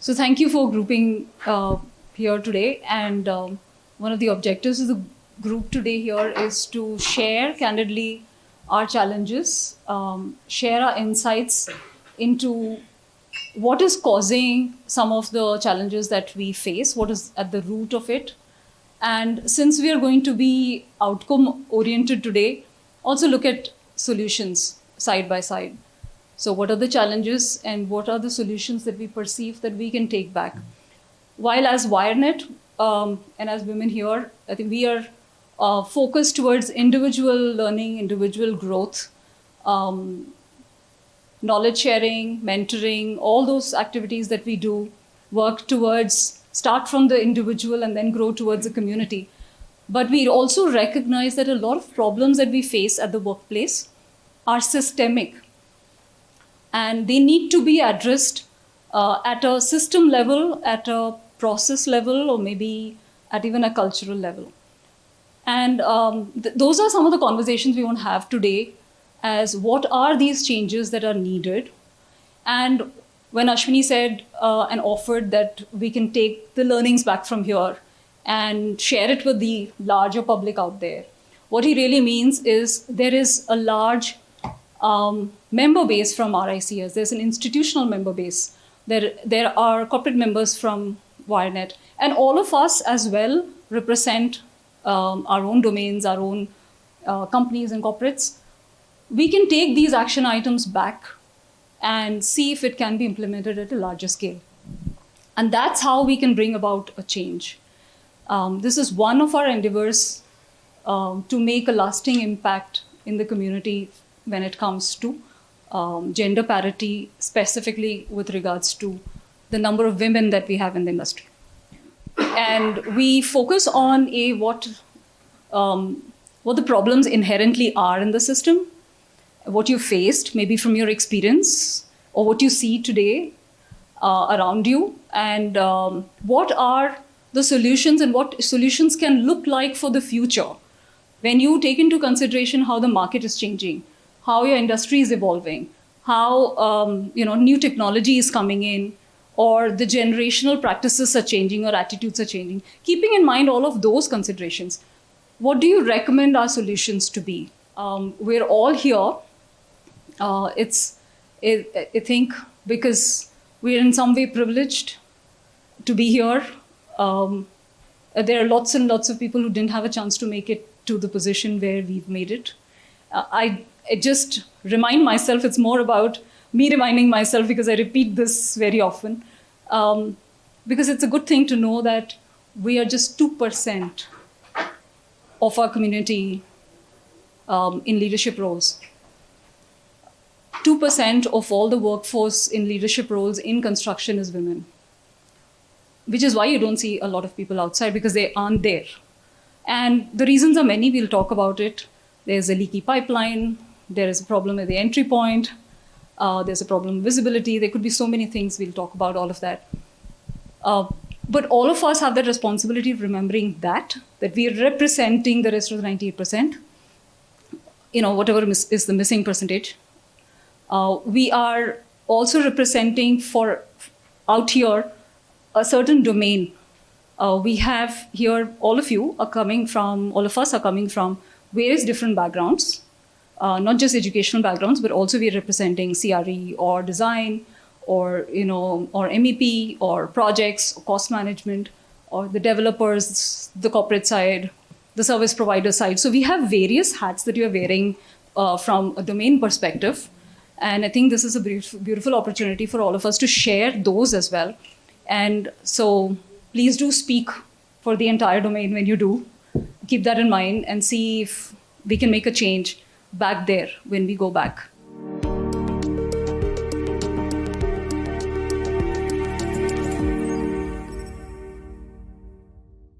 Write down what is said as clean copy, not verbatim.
So thank you for grouping here today. And one of the objectives of the group today here is to share candidly our challenges, share our insights into what is causing some of the challenges that we face, what is at the root of it. And since we are going to be outcome oriented today, also look at solutions side by side. So what are the challenges and what are the solutions that we perceive that we can take back? While as WireNet and as women here, I think we are focused towards individual learning, individual growth, knowledge sharing, mentoring, all those activities that we do work towards, start from the individual and then grow towards the community. But we also recognize that a lot of problems that we face at the workplace are systemic. And they need to be addressed at a system level, at a process level, or maybe at even a cultural level. And those are some of the conversations we want to have today, as what are these changes that are needed. And when Ashwini said and offered that we can take the learnings back from here and share it with the larger public out there, what he really means is there is a large member base from RICS. There's an institutional member base. There are corporate members from WireNet. And all of us as well represent our own domains, our own companies and corporates. We can take these action items back and see if it can be implemented at a larger scale. And that's how we can bring about a change. This is one of our endeavors to make a lasting impact in the community when it comes to gender parity, specifically with regards to the number of women that we have in the industry. And we focus on what the problems inherently are in the system, what you faced, maybe from your experience, or what you see today around you, and what are the solutions and what solutions can look like for the future when you take into consideration how the market is changing, how your industry is evolving, how new technology is coming in, or the generational practices are changing or attitudes are changing. Keeping in mind all of those considerations, what do you recommend our solutions to be? We're all here. I think because we're in some way privileged to be here. There are lots and lots of people who didn't have a chance to make it to the position where we've made it. I just remind myself, it's more about me reminding myself because I repeat this very often, because it's a good thing to know that we are just 2% of our community in leadership roles. 2% of all the workforce in leadership roles in construction is women, which is why you don't see a lot of people outside, because they aren't there. And the reasons are many. We'll talk about it. There's a leaky pipeline. There is a problem at the entry point. There's a problem with visibility. There could be so many things. We'll talk about all of that. But all of us have the responsibility of remembering that we are representing the rest of the 98%, whatever is the missing percentage. We are also representing out here a certain domain. We have here, all of us are coming from various different backgrounds, not just educational backgrounds, but also we are representing CRE or design or MEP or projects, or cost management, or the developers, the corporate side, the service provider side. So we have various hats that you are wearing from a domain perspective. And I think this is a beautiful opportunity for all of us to share those as well. And so please do speak for the entire domain when you do. Keep that in mind and see if we can make a change back there when we go back.